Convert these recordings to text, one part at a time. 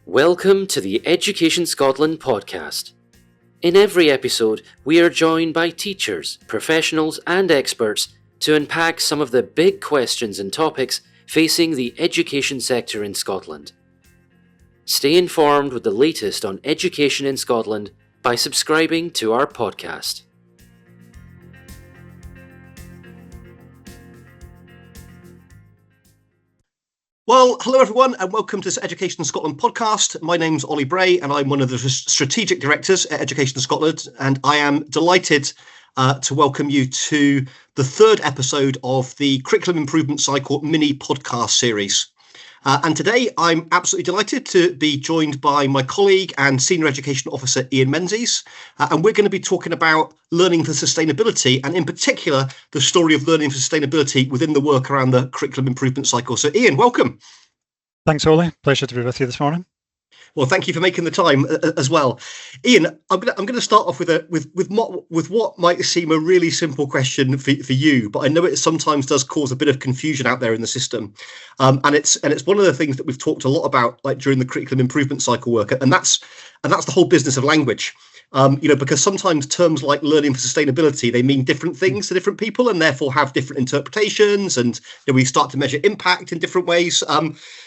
Welcome to the Education Scotland podcast. In every episode, we are joined by teachers, professionals and experts to unpack some of the big questions and topics facing the education sector in Scotland. Stay informed with the latest on education in Scotland by subscribing to our podcast. Well, hello everyone and welcome to this Education Scotland podcast. My name's Ollie Bray and I'm one of the strategic directors at Education Scotland, and I am delighted to welcome you to the third episode of the Curriculum Improvement Cycle mini podcast series. And today I'm absolutely delighted to be joined by my colleague and Senior Education Officer Ian Menzies, and we're going to be talking about learning for sustainability, and in particular the story of learning for sustainability within the work around the Curriculum Improvement Cycle. So Ian, welcome. Thanks, Ollie. Pleasure to be with you this morning. Well, thank you for making the time as well. Ian, I'm going to start off with what might seem a really simple question for you, but I know it sometimes does cause a bit of confusion out there in the system. And it's one of the things that we've talked a lot about, like during the curriculum improvement cycle work, and that's the whole business of language. Because sometimes terms like learning for sustainability, they mean different things to different people and therefore have different interpretations, and we start to measure impact in different ways.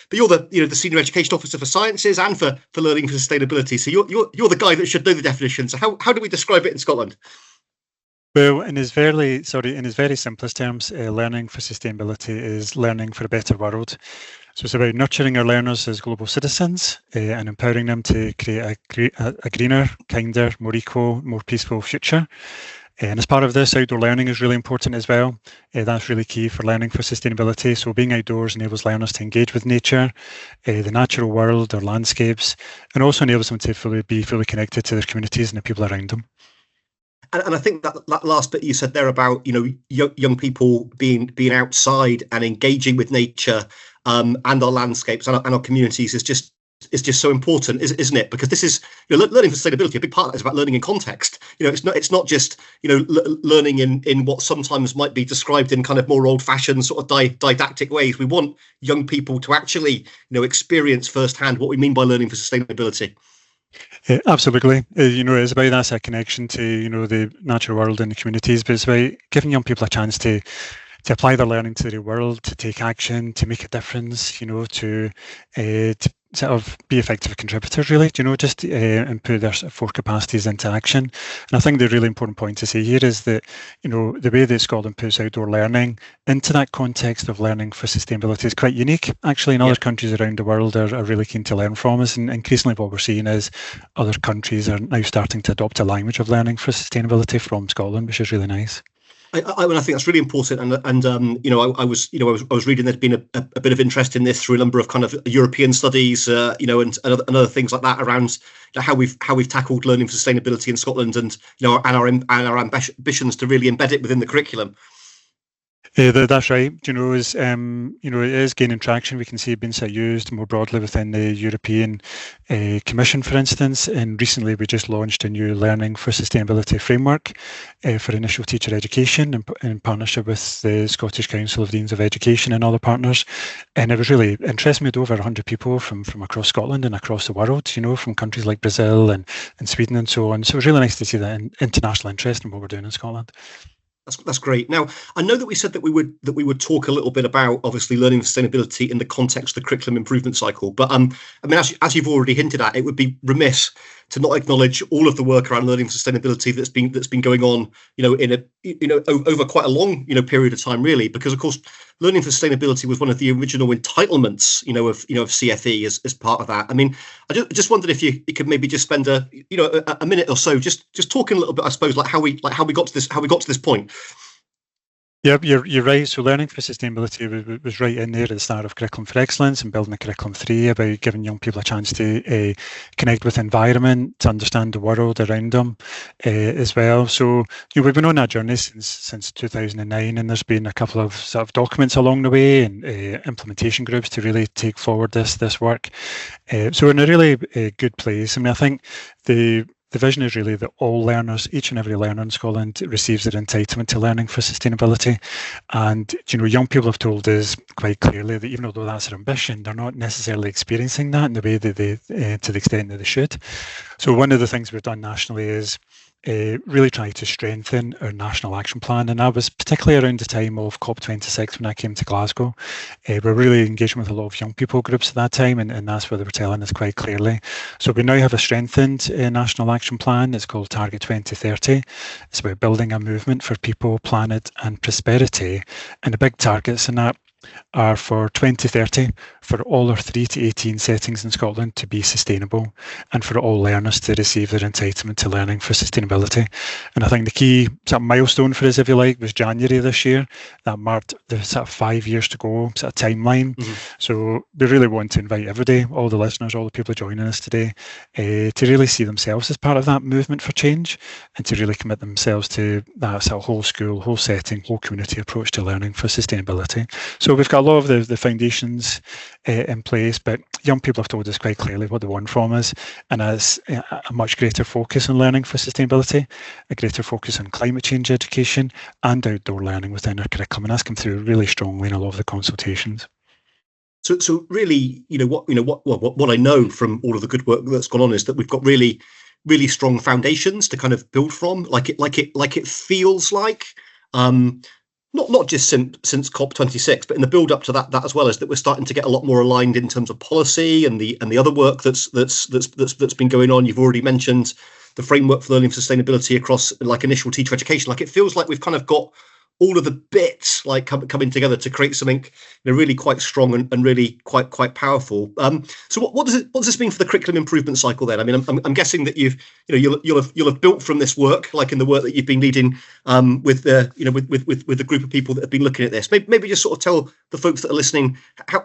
But you're the Senior Education Officer for Sciences and for learning for sustainability. So you're the guy that should know the definition. So how do we describe it in Scotland? Well, in his very simplest terms, learning for sustainability is learning for a better world. So it's about nurturing our learners as global citizens and empowering them to create a greener, kinder, more equal, more peaceful future. And as part of this, outdoor learning is really important as well. That's really key for learning for sustainability. So being outdoors enables learners to engage with nature, the natural world, their landscapes, and also enables them to be fully connected to their communities and the people around them. And I think that last bit you said there about young people being outside and engaging with nature and our landscapes and our communities is just so important, isn't it? Because this is learning for sustainability. A big part of it is about learning in context. It's not just learning in what sometimes might be described in kind of more old-fashioned sort of didactic ways. We want young people to actually experience firsthand what we mean by learning for sustainability. Absolutely. It's about that connection to the natural world and the communities, but it's about giving young people a chance to apply their learning to the real world, to take action, to make a difference, to sort of be effective contributors, really, and put their four capacities into action. And I think the really important point to say here is that, the way that Scotland puts outdoor learning into that context of learning for sustainability is quite unique. Actually, in other countries around the world are really keen to learn from us. And increasingly what we're seeing is other countries are now starting to adopt a language of learning for sustainability from Scotland, which is really nice. I think that's really important, and I was reading there's been a bit of interest in this through a number of kind of European studies, and other things like that around how we've tackled learning for sustainability in Scotland, and our ambitions to really embed it within the curriculum. That's right. It is gaining traction. We can see it being used more broadly within the European Commission, for instance. And recently, we just launched a new Learning for Sustainability framework for initial teacher education in partnership with the Scottish Council of Deans of Education and other partners. And it was really interesting. We had over 100 people from across Scotland and across the world, from countries like Brazil and Sweden and so on. So it was really nice to see that international interest in what we're doing in Scotland. That's great. Now, I know that we said that we would talk a little bit about obviously learning for sustainability in the context of the curriculum improvement cycle. But as you've already hinted at, it would be remiss to not acknowledge all of the work around learning for sustainability that's been going on, over quite a long period of time, really. Because of course, learning for sustainability was one of the original entitlements, of CFE as part of that. I mean, I just wondered if you could maybe just spend a minute or so just talking a little bit, I suppose, like how we got to this point. Yeah, you're right. So learning for sustainability was right in there at the start of Curriculum for Excellence and building a Curriculum 3 about giving young people a chance to connect with the environment, to understand the world around them as well. So we've been on that journey since 2009, and there's been a couple of sort of documents along the way and implementation groups to really take forward this work. So we're in a really good place. I mean, I think the the vision is really that all learners, each and every learner in Scotland, receives their entitlement to learning for sustainability. And young people have told us quite clearly that even though that's their ambition, they're not necessarily experiencing that in the way that they, to the extent that they should. So one of the things we've done nationally is really try to strengthen our national action plan. And that was particularly around the time of COP26 when I came to Glasgow. We're really engaging with a lot of young people groups at that time, and that's what they were telling us quite clearly. So we now have a strengthened national action plan. It's called Target 2030. It's about building a movement for people, planet and prosperity. And the big targets in that are for 2030 for all our 3 to 18 settings in Scotland to be sustainable, and for all learners to receive their entitlement to learning for sustainability. And I think the key sort of milestone for us, if you like, was January this year. That marked the sort of 5 years to go sort of timeline. So we really want to invite everybody, all the listeners, all the people joining us today, to really see themselves as part of that movement for change, and to really commit themselves to that sort of whole school, whole setting, whole community approach to learning for sustainability. So we've got a lot of the foundations in place, but young people have told us quite clearly what they want from us, and as a much greater focus on learning for sustainability, a greater focus on climate change education and outdoor learning within our curriculum, and that's come through really strongly in a lot of the consultations. So really, what I know from all of the good work that's gone on is that we've got really, really strong foundations to kind of build from. Like it feels like. Not just since COP26, but in the build up to that as well, is that we're starting to get a lot more aligned in terms of policy and the other work that's been going on. You've already mentioned the framework for learning for sustainability across like initial teacher education. Like it feels like we've kind of got all of the bits like coming together to create something really quite strong and really quite powerful. So what does this mean for the curriculum improvement cycle then? I mean, I'm guessing that you'll have built from this work, like in the work that you've been leading with the group of people that have been looking at this. Maybe just sort of tell the folks that are listening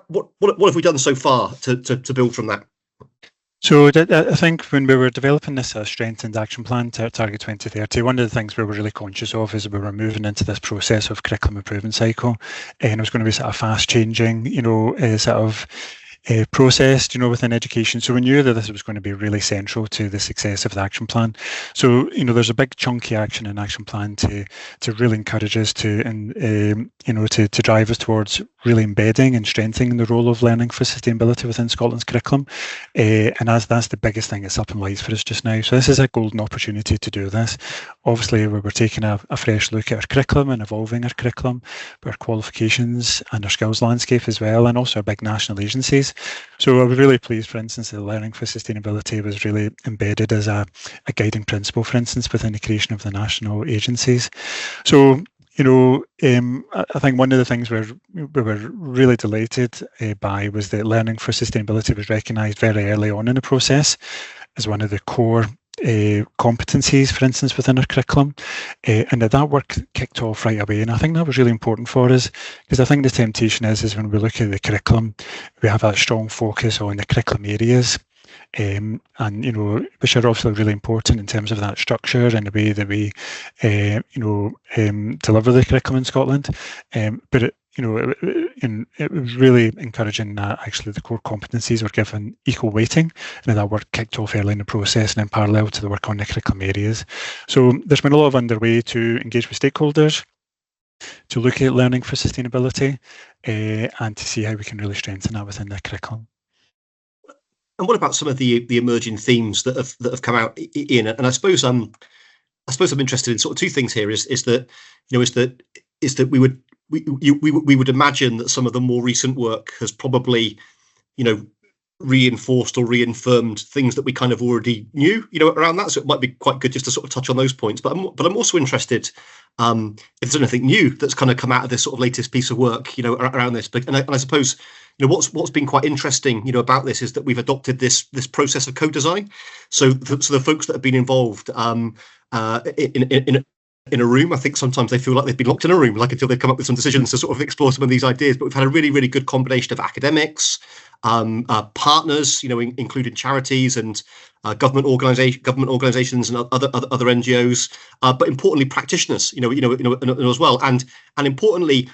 what have we done so far to build from that. So I think when we were developing this strengthened action plan to Target 2030, one of the things we were really conscious of is we were moving into this process of curriculum improvement cycle, and it was going to be sort of fast changing, sort of process, within education. So we knew that this was going to be really central to the success of the action plan. So, there's a big chunky action and action plan to really encourage us to drive us towards really embedding and strengthening the role of learning for sustainability within Scotland's curriculum. And that's the biggest thing that's up in lights for us just now. So this is a golden opportunity to do this. Obviously, we're taking a fresh look at our curriculum and evolving our curriculum, our qualifications and our skills landscape as well, and also our big national agencies. So I was really pleased, for instance, that learning for sustainability was really embedded as a guiding principle, for instance, within the creation of the national agencies. So, I think one of the things we were really delighted by was that learning for sustainability was recognised very early on in the process as one of the core competencies, for instance, within our curriculum, and that work kicked off right away. And I think that was really important for us, because I think the temptation is when we look at the curriculum, we have a strong focus on the curriculum areas, and which are obviously really important in terms of that structure and the way that we deliver the curriculum in Scotland, but it was really encouraging that actually the core competencies were given equal weighting, and that work kicked off early in the process and in parallel to the work on the curriculum areas. So there's been a lot of underway to engage with stakeholders, to look at learning for sustainability, and to see how we can really strengthen that within the curriculum. And what about some of the emerging themes that have come out, Ian? And I suppose I'm interested in sort of two things here. Is that we would imagine that some of the more recent work has probably reinforced or reaffirmed things that we kind of already knew around that. So it might be quite good just to sort of touch on those points. But I'm also interested if there's anything new that's kind of come out of this sort of latest piece of work around this. And I suppose what's been quite interesting about this is that we've adopted this process of co-design. So the folks that have been involved in a room, I think sometimes they feel like they've been locked in a room, like until they come up with some decisions to sort of explore some of these ideas. But we've had a really, really good combination of academics, partners, including charities and government organisations and other NGOs, but importantly practitioners, as well, and importantly,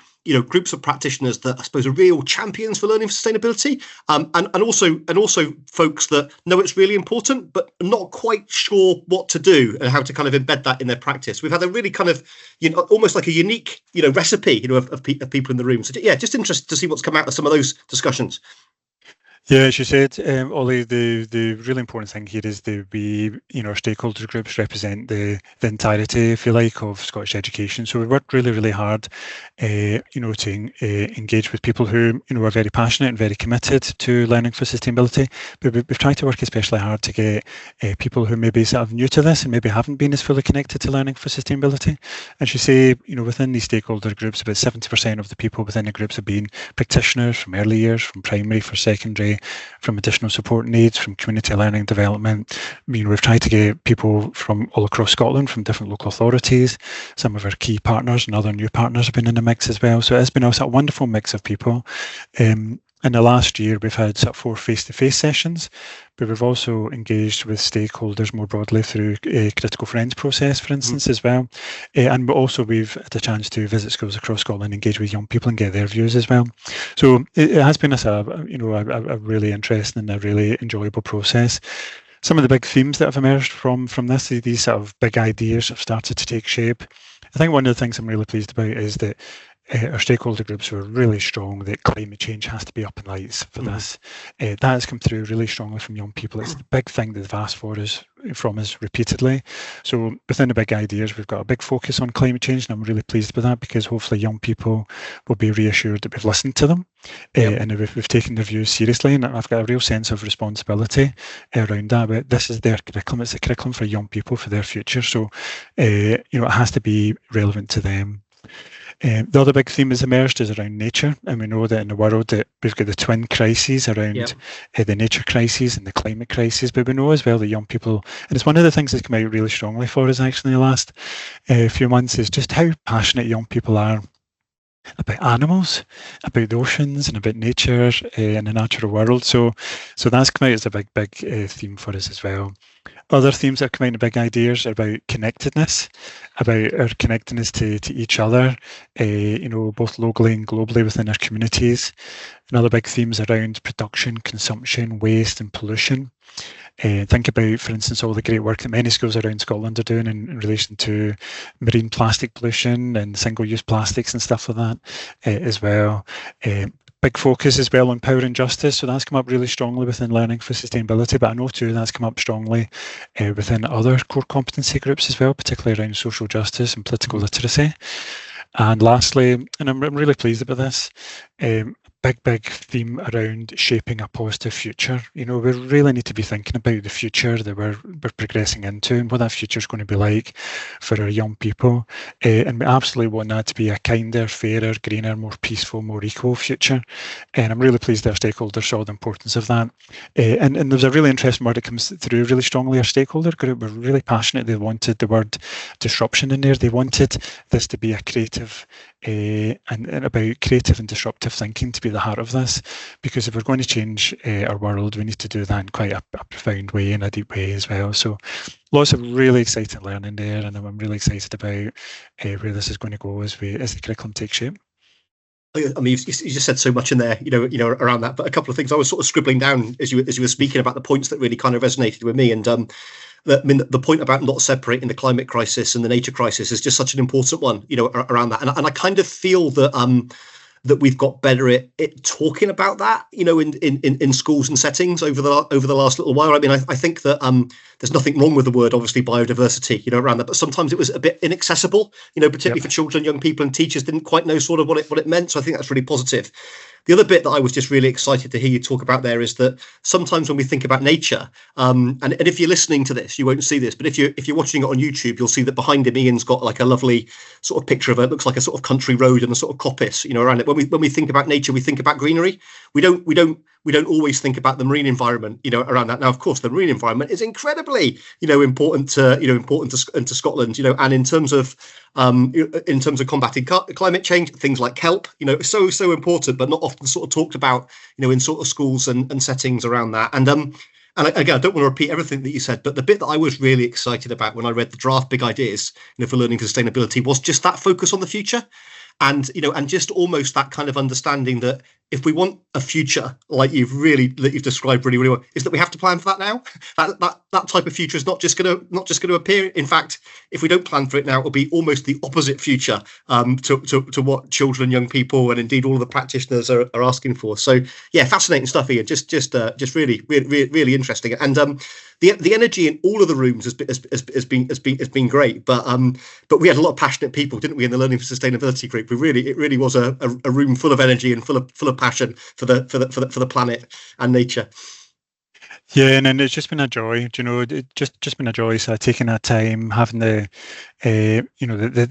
groups of practitioners that I suppose are real champions for learning for sustainability, and also folks that know it's really important but are not quite sure what to do and how to kind of embed that in their practice. We've had a really kind of almost like a unique recipe of people in the room. So yeah, just interested to see what's come out of some of those discussions. Yeah, as you said, Ollie, the really important thing here is that we, our stakeholder groups represent the entirety, if you like, of Scottish education. So we worked really, really hard, to engage with people who, are very passionate and very committed to learning for sustainability. But we've tried to work especially hard to get people who maybe sort of new to this and maybe haven't been as fully connected to learning for sustainability. As you say, within these stakeholder groups, about 70% of the people within the groups have been practitioners from early years, from primary, for secondary, from additional support needs, from community learning development. We've tried to get people from all across Scotland, from different local authorities. Some of our key partners and other new partners have been in the mix as well. So it's been a sort of wonderful mix of people. In the last year, we've had sort of 4 face-to-face sessions, but we've also engaged with stakeholders more broadly through a critical friends process, for instance, as well. And also we've had a chance to visit schools across Scotland, engage with young people and get their views as well. So it has been a really interesting and a really enjoyable process. Some of the big themes that have emerged from this, these sort of big ideas have started to take shape. I think one of the things I'm really pleased about is that our stakeholder groups were really strong that climate change has to be up in lights for this. That has come through really strongly from young people. It's the big thing that they've asked from us repeatedly. So within the big ideas, we've got a big focus on climate change, and I'm really pleased with that because hopefully young people will be reassured that we've listened to them and that we've taken their views seriously. And I've got a real sense of responsibility around that. But this is their curriculum. It's a curriculum for young people, for their future. So, it has to be relevant to them. The other big theme that's emerged is around nature, and we know that in the world that we've got the twin crises around the nature crisis and the climate crisis, but we know as well that young people, and it's one of the things that's come out really strongly for us actually in the last few months, is just how passionate young people are about animals, about the oceans and about nature and the natural world. So that's come out as a big theme for us as well. Other themes that have come out in the big ideas are about connectedness, about our connectedness to each other, both locally and globally within our communities. Another big themes around production, consumption, waste and pollution. Think about, for instance, all the great work that many schools around Scotland are doing in relation to marine plastic pollution and single-use plastics and stuff like that as well. Big focus as well on power and justice, so that's come up really strongly within learning for sustainability, but I know too that's come up strongly within other core competency groups as well, particularly around social justice and political literacy. And lastly, and I'm really pleased about this, big theme around shaping a positive future. We really need to be thinking about the future that we're progressing into and what that future is going to be like for our young people. And we absolutely want that to be a kinder, fairer, greener, more peaceful, more equal future. And I'm really pleased that our stakeholders saw the importance of that. And there's a really interesting word that comes through really strongly. Our stakeholder group were really passionate. They wanted the word disruption in there. They wanted this to be a creative and about creative and disruptive thinking to be the heart of this, because if we're going to change our world, we need to do that in quite a profound way, in a deep way as well. So lots of really exciting learning there, and I'm really excited about where this is going to go as the curriculum takes shape. I mean, you just said so much in there, around that. But a couple of things I was sort of scribbling down as you were speaking about the points that really kind of resonated with me. And the point about not separating the climate crisis and the nature crisis is just such an important one, around that. And I kind of feel that that we've got better at talking about that, in schools and settings over the last little while. I mean, I think that there's nothing wrong with the word, obviously, biodiversity, around that, but sometimes it was a bit inaccessible, particularly for children, young people, and teachers didn't quite know sort of what it meant. So I think that's really positive. The other bit that I was just really excited to hear you talk about there is that sometimes when we think about nature, and if you're listening to this, you won't see this, but if you're watching it on YouTube, you'll see that behind him, Ian's got like a lovely sort of picture of it. Looks like a sort of country road and a sort of coppice, around it. When we think about nature, we think about greenery. We don't always think about the marine environment, around that. Now, of course, the marine environment is incredibly, important to Scotland, and in terms of combating climate change, things like kelp, so important, but not often sort of talked about, in sort of schools and settings around that. And again, I don't want to repeat everything that you said, but the bit that I was really excited about when I read the draft big ideas, for learning sustainability was just that focus on the future. and and just almost that kind of understanding that if we want a future like you've described really, really well, is that we have to plan for that now. That type of future is not just going to appear. In fact, if we don't plan for it now, it will be almost the opposite future to what children and young people, and indeed all of the practitioners are asking for. So yeah, fascinating stuff, Ian. Just really, really, really interesting. And the energy in all of the rooms has been great. But we had a lot of passionate people, didn't we, in the Learning for Sustainability group? It really was a room full of energy and full of passion for the planet and nature. Yeah, and it's just been a joy. It just been a joy. So taking that time, having the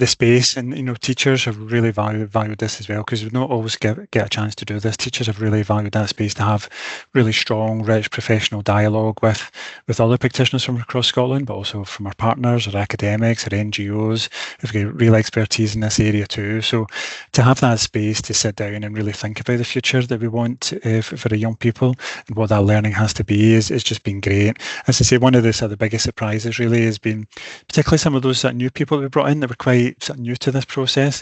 space, and teachers have really valued this as well, because we don't always get a chance to do this. Teachers have really valued that space to have really strong, rich, professional dialogue with other practitioners from across Scotland, but also from our partners, our academics, our NGOs who've got real expertise in this area too. So to have that space to sit down and really think about the future that we want for the young people and what that learning has to be is just been great. As I say, one of the biggest surprises really has been particularly some of those new people we brought in that were quite sort of new to this process,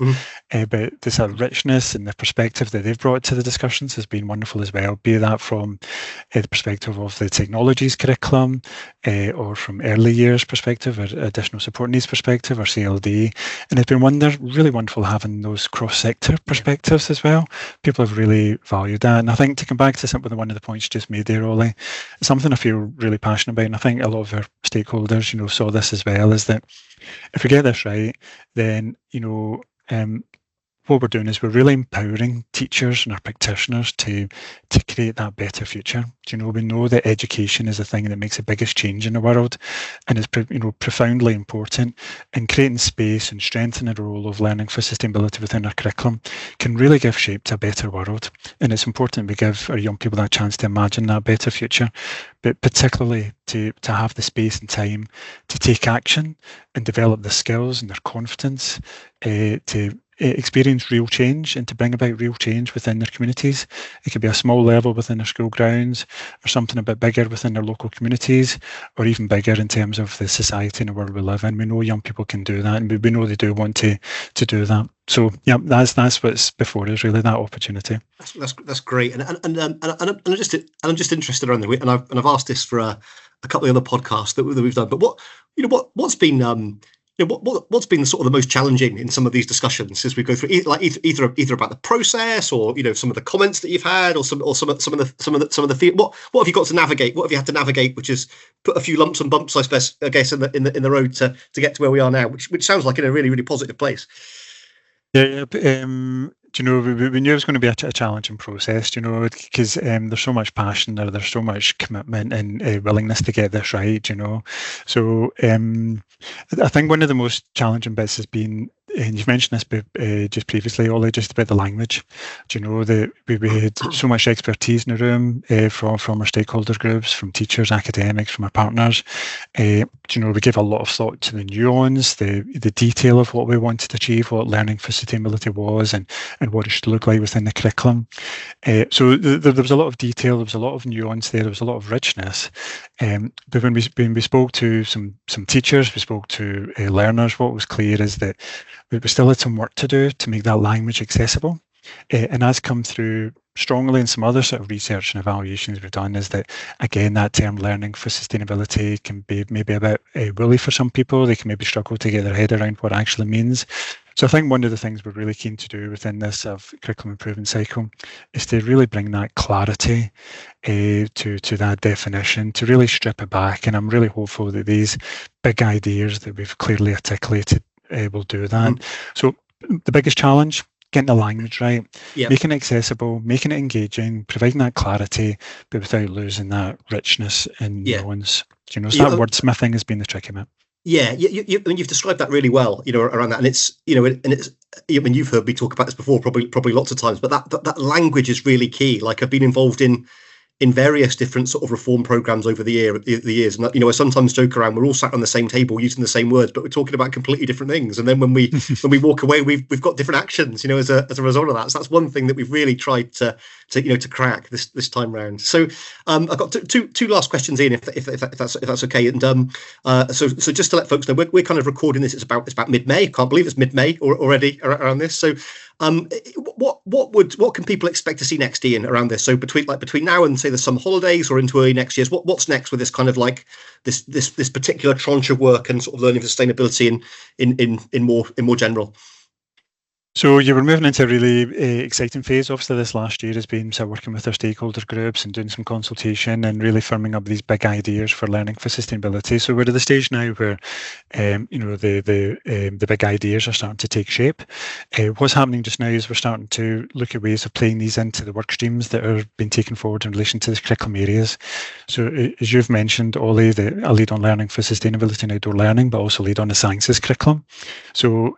but the sort of richness and the perspective that they've brought to the discussions has been wonderful as well, be that from the perspective of the technologies curriculum or from early years perspective or additional support needs perspective or CLD. And it's been really wonderful having those cross-sector perspectives as well. People have really valued that. And I think to come back to one of the points you just made there, Ollie, something I feel really passionate about, and I think a lot of our stakeholders, saw this as well, is that if we get this right, then, what we're doing is we're really empowering teachers and our practitioners to create that better future. We know that education is the thing that makes the biggest change in the world, and is profoundly important. And creating space and strengthening the role of learning for sustainability within our curriculum can really give shape to a better world. And it's important we give our young people that chance to imagine that better future, but particularly to have the space and time to take action and develop the skills and their confidence to experience real change and to bring about real change within their communities. It could be a small level within their school grounds, or something a bit bigger within their local communities, or even bigger in terms of the society and the world we live in. We know young people can do that, and we know they do want to do that. So yeah, that's what's before us, really, that opportunity. That's great, and I'm just interested around the way, and I've asked this for a couple of other podcasts that we've done. But what's been what's been sort of the most challenging in some of these discussions as we go through, either about the process, or some of the comments that you've had, or some of the what have you got to navigate? What have you had to navigate, which has put a few lumps and bumps, I guess, in the road to get to where we are now, which sounds like in a really, really positive place. Yeah, we knew it was going to be a challenging process, because there's so much passion there's so much commitment and willingness to get this right, So I think one of the most challenging bits has been, and you've mentioned this just previously, Ollie, just about the language. That we had so much expertise in the room from our stakeholder groups, from teachers, academics, from our partners. We gave a lot of thought to the nuance, the detail of what we wanted to achieve, what learning for sustainability was, and what it should look like within the curriculum. So there was a lot of detail, there was a lot of nuance there was a lot of richness. But when we spoke to some teachers, we spoke to learners, what was clear is that we still had some work to do to make that language accessible. And that's come through strongly in some other sort of research and evaluations we've done, is that, again, that term learning for sustainability can be maybe a bit woolly for some people. They can maybe struggle to get their head around what it actually means. So I think one of the things we're really keen to do within this curriculum improvement cycle is to really bring that clarity to that definition, to really strip it back. And I'm really hopeful that these big ideas that we've clearly articulated will do that. So the biggest challenge, getting the language right, making it accessible, making it engaging, providing that clarity, but without losing that richness and nuance. So that wordsmithing has been the tricky bit. Yeah, you've described that really well, around that, and it's, and you've heard me talk about this before, probably lots of times, but that language is really key. Like, I've been involved in various different sort of reform programs over the years, and I sometimes joke around, we're all sat on the same table using the same words, but we're talking about completely different things. And then when we walk away, we've got different actions, as a result of that. So that's one thing that we've really tried to crack this time round. So I've got two last questions, Ian, if that's okay. And so just to let folks know, we're kind of recording this. It's about mid-May. Can't believe it's mid-May already around this. So What can people expect to see next, Ian, around this? So between now and say the summer holidays or into early next year, what's next with this kind of like this particular tranche of work and sort of learning sustainability in more general? So you were moving into a really exciting phase. Obviously, this last year has been working with our stakeholder groups and doing some consultation and really firming up these big ideas for learning for sustainability. So we're at the stage now where, the big ideas are starting to take shape. What's happening just now is we're starting to look at ways of playing these into the work streams that are being taken forward in relation to the curriculum areas. So as you've mentioned, Ollie, I lead on learning for sustainability and outdoor learning, but also lead on the sciences curriculum. So,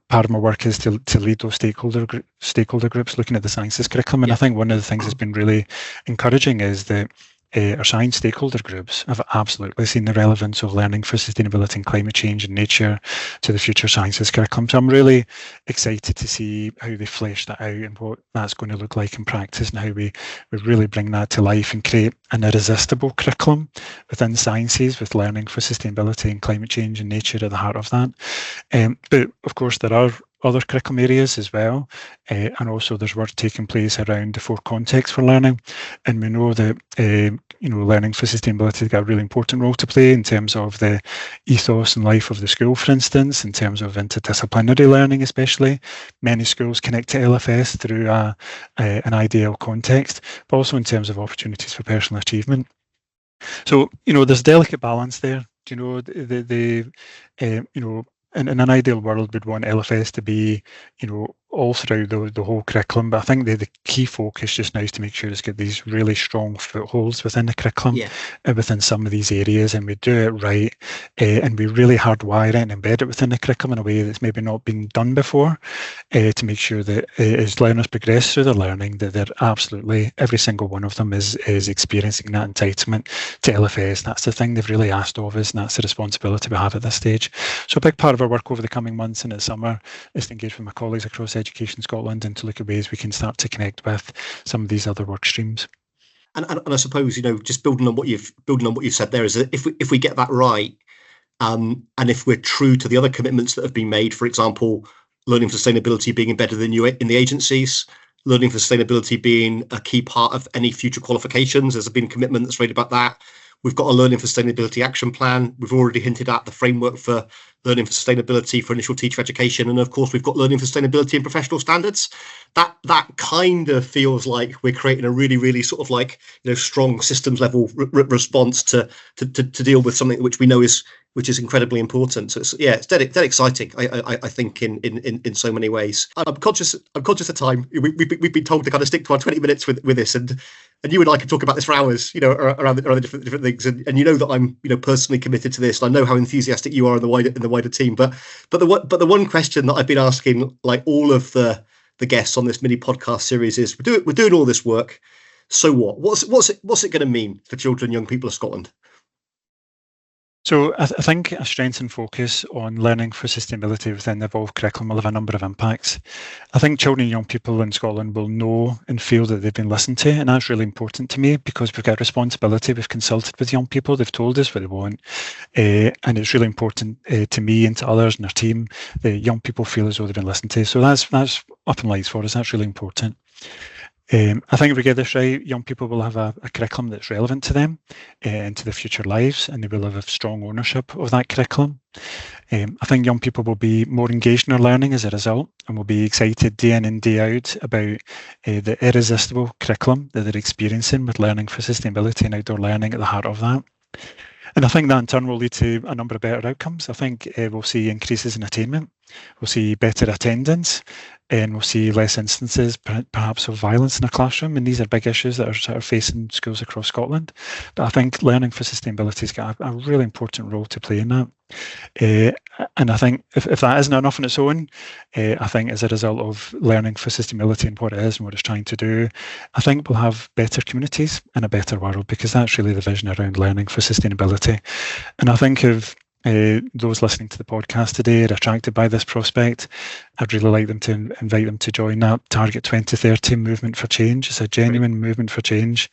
part of my work is to lead those stakeholder groups looking at the sciences curriculum. And I think one of the things that's been really encouraging is that our science stakeholder groups have absolutely seen the relevance of learning for sustainability and climate change and nature to the future sciences curriculum. So I'm really excited to see how they flesh that out and what that's going to look like in practice, and how we really bring that to life and create an irresistible curriculum within sciences with learning for sustainability and climate change and nature at the heart of that. But of course, there are other curriculum areas as well, and also there's work taking place around the 4 contexts for learning, and we know that learning for sustainability has got a really important role to play in terms of the ethos and life of the school, for instance, in terms of interdisciplinary learning especially. Many schools connect to LFS through an ideal context, but also in terms of opportunities for personal achievement. So there's a delicate balance there. In an ideal world, we'd want LFS to be, all through the whole curriculum. But I think the key focus just now is to make sure it's got these really strong footholds within the curriculum, within some of these areas, and we do it right, and we really hardwire it and embed it within the curriculum in a way that's maybe not been done before, to make sure that as learners progress through their learning, that they're absolutely, every single one of them is experiencing that entitlement to LFS. That's the thing they've really asked of us, and that's the responsibility we have at this stage. So a big part of our work over the coming months and at summer is to engage with my colleagues across Education Scotland and to look at ways we can start to connect with some of these other work streams. And I suppose, just building on what you've said there, is that if we get that right, and if we're true to the other commitments that have been made, for example, learning for sustainability being embedded in the agencies, learning for sustainability being a key part of any future qualifications, there's been a commitment that's made about that. We've got a learning for sustainability action plan. We've already hinted at the framework for learning for sustainability for initial teacher education. And of course, we've got learning for sustainability and professional standards. That kind of feels like we're creating a really, really sort of like, strong systems level response to deal with something which we know which is incredibly important. So it's dead exciting, I think, in so many ways. I'm conscious of time. We've been told to kind of stick to our 20 minutes with this, and you and I can talk about this for hours, around the different things. And that I'm personally committed to this, and I know how enthusiastic you are in the wider team. But the one question that I've been asking, like all of the guests on this mini podcast series, is we're doing all this work. So what? What's it going to mean for children and young people of Scotland? So I think a strengthened focus on learning for sustainability within the evolved curriculum will have a number of impacts. I think children and young people in Scotland will know and feel that they've been listened to, and that's really important to me because we've got a responsibility. We've consulted with young people, they've told us what they want, and it's really important to me and to others in our team that young people feel as though they've been listened to. So that's up in lights for us. That's really important. I think if we get this right, young people will have a curriculum that's relevant to them and to their future lives, and they will have a strong ownership of that curriculum. I think young people will be more engaged in their learning as a result, and will be excited day in and day out about the irresistible curriculum that they're experiencing with learning for sustainability and outdoor learning at the heart of that. And I think that in turn will lead to a number of better outcomes. I think we'll see increases in attainment, we'll see better attendance, and we'll see less instances perhaps of violence in a classroom. And these are big issues that are sort of facing schools across Scotland. But I think learning for sustainability has got a really important role to play in that. And I think if that isn't enough on its own, I think as a result of learning for sustainability and what it is and what it's trying to do, I think we'll have better communities and a better world, because that's really the vision around learning for sustainability. And I think if those listening to the podcast today are attracted by this prospect, I'd really like them to invite them to join that Target 2030 movement for change. It's a genuine movement for change.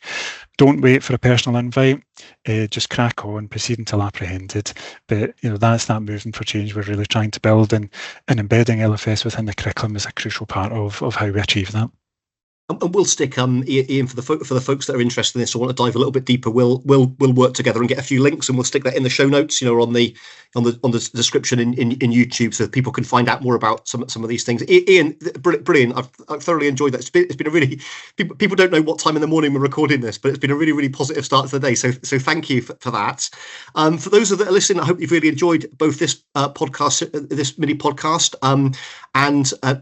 Don't wait for a personal invite. Just crack on, proceed until apprehended. But that's that movement for change we're really trying to build, and embedding LFS within the curriculum is a crucial part of how we achieve that. And we'll stick Ian, for the folks that are interested in this or want to dive a little bit deeper, we'll work together and get a few links, and we'll stick that in the show notes, on the description in YouTube, so people can find out more about some of these things. Ian, brilliant. I've thoroughly enjoyed that. It's been a really, people don't know what time in the morning we're recording this, but it's been a really, really positive start to the day. So thank you for that. For those that are listening, I hope you've really enjoyed both this podcast, this mini podcast, and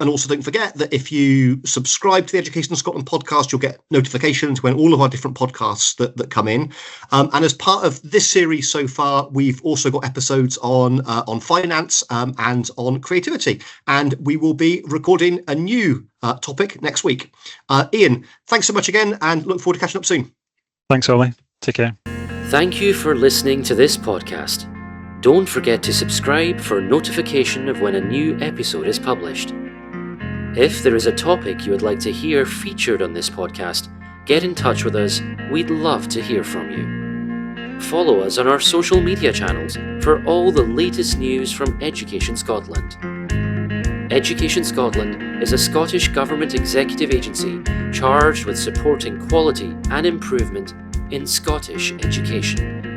also don't forget that if you subscribe to the Education Scotland podcast, you'll get notifications when all of our different podcasts that come in. And as part of this series so far, we've also got episodes on finance and on creativity. And we will be recording a new topic next week. Ian, thanks so much again, and look forward to catching up soon. Thanks, Ollie. Take care. Thank you for listening to this podcast. Don't forget to subscribe for notification of when a new episode is published. If there is a topic you would like to hear featured on this podcast, get in touch with us. We'd love to hear from you. Follow us on our social media channels for all the latest news from Education Scotland. Education Scotland is a Scottish Government executive agency charged with supporting quality and improvement in Scottish education.